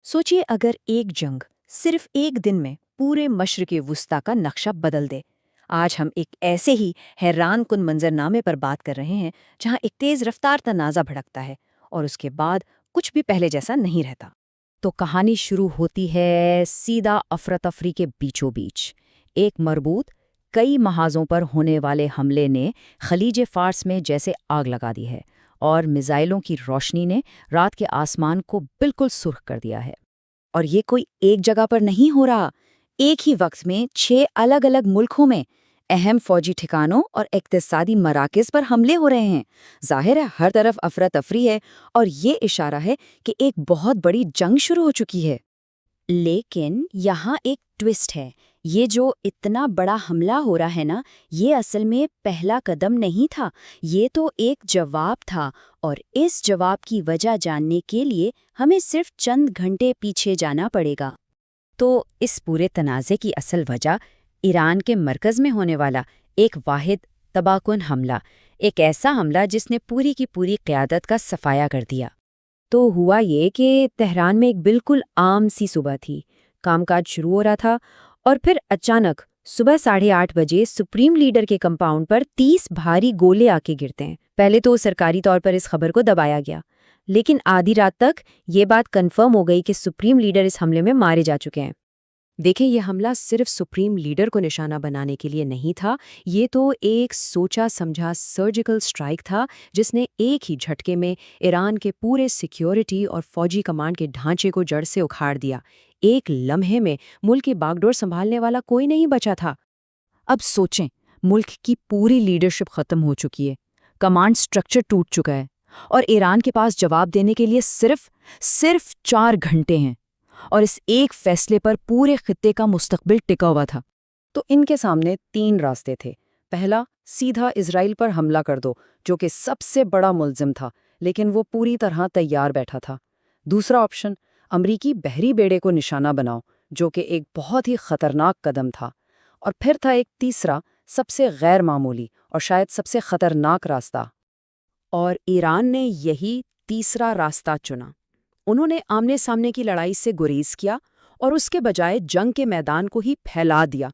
सोचिए अगर एक जंग सिर्फ एक दिन में पूरे मशरक़ वस्ती का नक्शा बदल दे। आज हम एक ऐसे ही हैरान कुन मंजरनामे पर बात कर रहे हैं जहां एक तेज रफ्तार तनाज़ा भड़कता है और उसके बाद कुछ भी पहले जैसा नहीं रहता। तो कहानी शुरू होती है सीधा अफरा-तफरी के बीचों बीच। एक मरबूत कई महाजों पर होने वाले हमले ने खलीज फार्स में जैसे आग लगा दी है और मिसाइलों की रोशनी ने रात के आसमान को बिल्कुल सुर्ख कर दिया है। और ये कोई एक जगह पर नहीं हो रहा, एक ही वक्त में 6 अलग अलग मुल्कों में अहम फौजी ठिकानों और इक्तिसादी मराकज़ पर हमले हो रहे हैं। जाहिर है हर तरफ अफरा तफरी है और ये इशारा है कि एक बहुत बड़ी जंग शुरू हो चुकी है। लेकिन यहाँ एक ट्विस्ट है। ये जो इतना बड़ा हमला हो रहा है ना, ये असल में पहला कदम नहीं था, ये तो एक जवाब था। और इस जवाब की वजह जानने के लिए हमें सिर्फ चंद घंटे पीछे जाना पड़ेगा। तो इस पूरे तनाज़े की असल वजह ईरान के मरकज़ में होने वाला एक वाहिद तबाहकुन हमला, एक ऐसा हमला जिसने पूरी की पूरी क़यादत का सफाया कर दिया। तो हुआ ये कि तेहरान में एक बिल्कुल आम सी सुबह थी, कामकाज शुरू हो रहा था और फिर अचानक सुबह 8:30 बजे सुप्रीम लीडर के कंपाउंड पर 30 भारी गोले आके गिरते हैं। पहले तो सरकारी तौर पर इस खबर को दबाया गया, लेकिन आधी रात तक ये बात कंफर्म हो गई कि सुप्रीम लीडर इस हमले में मारे जा चुके हैं। देखें, यह हमला सिर्फ सुप्रीम लीडर को निशाना बनाने के लिए नहीं था, ये तो एक सोचा समझा सर्जिकल स्ट्राइक था जिसने एक ही झटके में ईरान के पूरे सिक्योरिटी और फौजी कमांड के ढांचे को जड़ से उखाड़ दिया। एक लम्हे में मुल्क की बागडोर संभालने वाला कोई नहीं बचा था। अब सोचें, मुल्क की पूरी लीडरशिप खत्म हो चुकी है, कमांड स्ट्रक्चर टूट चुका है और ईरान के पास जवाब देने के लिए सिर्फ 4 घंटे हैं। और इस एक फैसले पर पूरे खित्ते का मुस्तकबिल टिका हुआ था। तो इनके सामने 3 रास्ते थे। पहला, सीधा इजराइल पर हमला कर दो, जो कि सबसे बड़ा मुल्जिम था, लेकिन वो पूरी तरह तैयार बैठा था। दूसरा ऑप्शन, अमरीकी बहरी बेड़े को निशाना बनाओ, जो कि एक बहुत ही खतरनाक कदम था। और फिर था एक तीसरा, सबसे गैर मामूली और शायद सबसे खतरनाक रास्ता। और ईरान ने यही तीसरा रास्ता चुना। उन्होंने आमने सामने की लड़ाई से गुरेज किया और उसके बजाय जंग के मैदान को ही फैला दिया।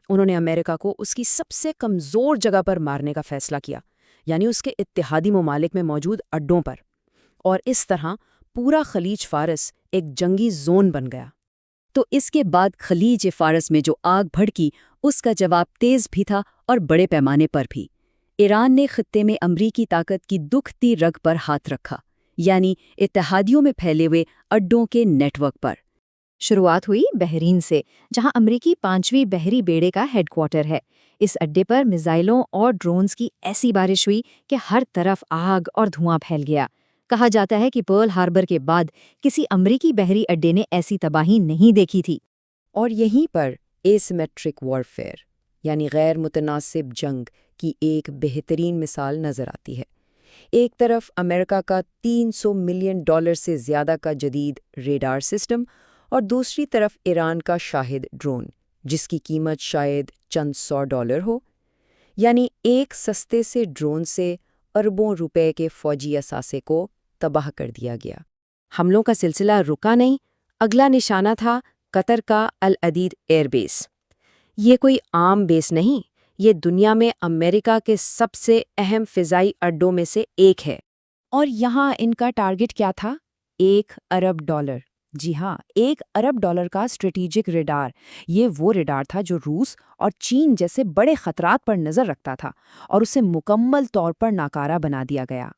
उन्होंने अमेरिका को उसकी सबसे कमज़ोर जगह पर मारने का फैसला किया, यानी उसके इत्तेहादी ममालिक में मौजूद अड्डों पर। और इस तरह पूरा खलीज फारस एक जंगी जोन बन गया। तो इसके बाद खलीज फारस में जो आग भड़की, उसका जवाब तेज़ भी था और बड़े पैमाने पर भी। ईरान ने खित्ते में अमरीकी ताकत की दुखती रग पर हाथ रखा, यानी इत्तेहादियों में फैले हुए अड्डों के नेटवर्क पर। शुरुआत हुई बहरीन से, जहां अमरीकी 5वीं बहरी बेड़े का हेडक्वार्टर है। इस अड्डे पर मिसाइलों और ड्रोन्स की ऐसी बारिश हुई कि हर तरफ आग और धुआं फैल गया। कहा जाता है कि पर्ल हार्बर के बाद किसी अमरीकी बहरी अड्डे ने ऐसी तबाही नहीं देखी थी। और यहीं पर एसिमेट्रिक वॉरफेयर, यानी गैर मुतनासिब जंग की एक बेहतरीन मिसाल नजर आती है। एक तरफ अमेरिका का $300 मिलियन से ज़्यादा का जदीद रेडार सिस्टम और दूसरी तरफ ईरान का शाहिद ड्रोन, जिसकी कीमत शायद चंद $100 हो। यानी एक सस्ते से ड्रोन से अरबों रुपए के फौजी असासे को तबाह कर दिया गया। हमलों का सिलसिला रुका नहीं। अगला निशाना था कतर का अल अदीद एयरबेस। ये कोई आम बेस नहीं, ये दुनिया में अमेरिका के सबसे अहम फ़िज़ाई अड्डों में से एक है। और यहाँ इनका टारगेट क्या था? $1 अरब। जी हाँ, $1 अरब का स्ट्रेटेजिक रेडार। ये वो रेडार था जो रूस और चीन जैसे बड़े खतरात पर नज़र रखता था और उसे मुकम्मल तौर पर नाकारा बना दिया गया।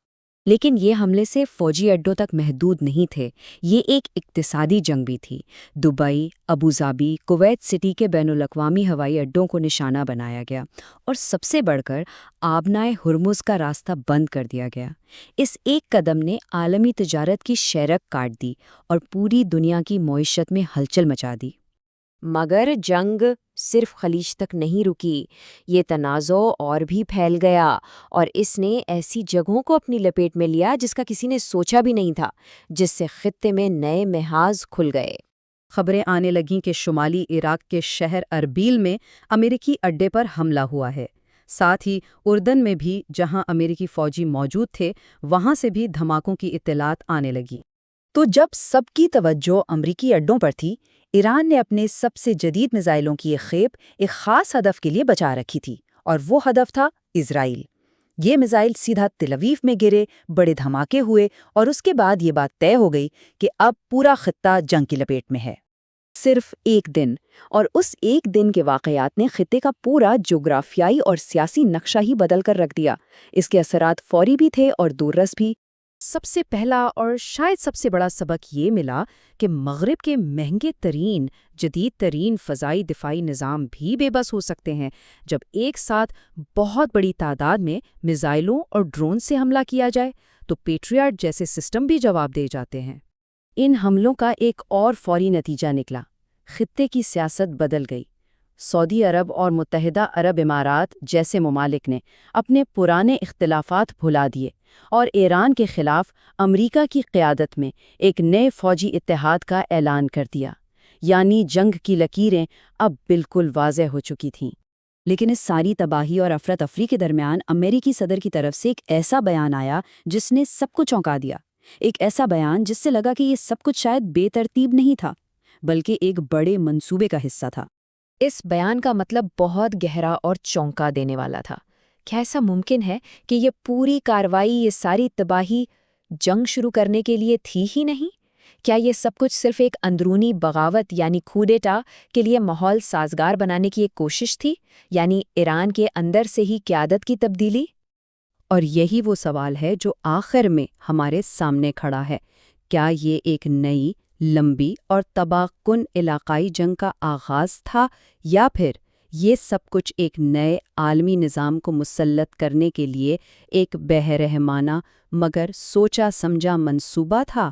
लेकिन ये हमले से फौजी अड्डों तक महदूद नहीं थे, ये एक इक्तिसादी जंग भी थी। दुबई, अबूज़ाबी, कुवैत सिटी के बैनुल-अक़वामी हवाई अड्डों को निशाना बनाया गया और सबसे बढ़कर आबनाए हुर्मुज़ का रास्ता बंद कर दिया गया। इस एक कदम ने आलमी तिजारत की शरक काट दी और पूरी दुनिया की मईशत में हलचल मचा दी। मगर जंग सिर्फ खलीज तक नहीं रुकी, ये तनाज़ो और भी फैल गया और इसने ऐसी जगहों को अपनी लपेट में लिया जिसका किसी ने सोचा भी नहीं था, जिससे खित्ते में नए महाज खुल गए। खबरें आने लगीं कि शुमाली इराक के शहर अरबील में अमेरिकी अड्डे पर हमला हुआ है। साथ ही उर्दन में भी, जहां अमेरिकी फौजी मौजूद थे, वहां से भी धमाकों की इत्तलात आने लगी। تو جب سب کی توجہ امریکی اڈوں پر تھی، ایران نے اپنے سب سے جدید میزائلوں کی ایک خیپ ایک خاص ہدف کے لیے بچا رکھی تھی، اور وہ ہدف تھا اسرائیل۔ یہ میزائل سیدھا تل اویو میں گرے، بڑے دھماکے ہوئے، اور اس کے بعد یہ بات طے ہو گئی کہ اب پورا خطہ جنگ کی لپیٹ میں ہے۔ صرف ایک دن، اور اس ایک دن کے واقعات نے خطے کا پورا جغرافیائی اور سیاسی نقشہ ہی بدل کر رکھ دیا۔ اس کے اثرات فوری بھی تھے اور دوررس بھی۔ سب سے پہلا اور شاید سب سے بڑا سبق یہ ملا کہ مغرب کے مہنگے ترین، جدید ترین فضائی دفاعی نظام بھی بے بس ہو سکتے ہیں جب ایک ساتھ بہت بڑی تعداد میں میزائلوں اور ڈرون سے حملہ کیا جائے تو پیٹریاٹ جیسے سسٹم بھی جواب دے جاتے ہیں۔ ان حملوں کا ایک اور فوری نتیجہ نکلا، خطے کی سیاست بدل گئی۔ سعودی عرب اور متحدہ عرب امارات جیسے ممالک نے اپنے پرانے اختلافات بھلا دیے اور ایران کے خلاف امریکہ کی قیادت میں ایک نئے فوجی اتحاد کا اعلان کر دیا، یعنی جنگ کی لکیریں اب بالکل واضح ہو چکی تھیں۔ لیکن اس ساری تباہی اور افراتفری کے درمیان امریکی صدر کی طرف سے ایک ایسا بیان آیا جس نے سب کو چونکا دیا، ایک ایسا بیان جس سے لگا کہ یہ سب کچھ شاید بے ترتیب نہیں تھا بلکہ ایک بڑے منصوبے کا حصہ تھا۔ اس بیان کا مطلب بہت گہرا اور چونکا دینے والا تھا۔ کیا ایسا ممکن ہے کہ یہ پوری کارروائی، یہ ساری تباہی جنگ شروع کرنے کے لیے تھی ہی نہیں؟ کیا یہ سب کچھ صرف ایک اندرونی بغاوت یعنی کودیٹا کے لیے ماحول سازگار بنانے کی ایک کوشش تھی، یعنی ایران کے اندر سے ہی قیادت کی تبدیلی؟ اور یہی وہ سوال ہے جو آخر میں ہمارے سامنے کھڑا ہے۔ کیا یہ ایک نئی، لمبی اور تباہ کن علاقائی جنگ کا آغاز تھا، یا پھر یہ سب کچھ ایک نئے عالمی نظام کو مسلط کرنے کے لیے ایک بے رحمانہ مگر سوچا سمجھا منصوبہ تھا؟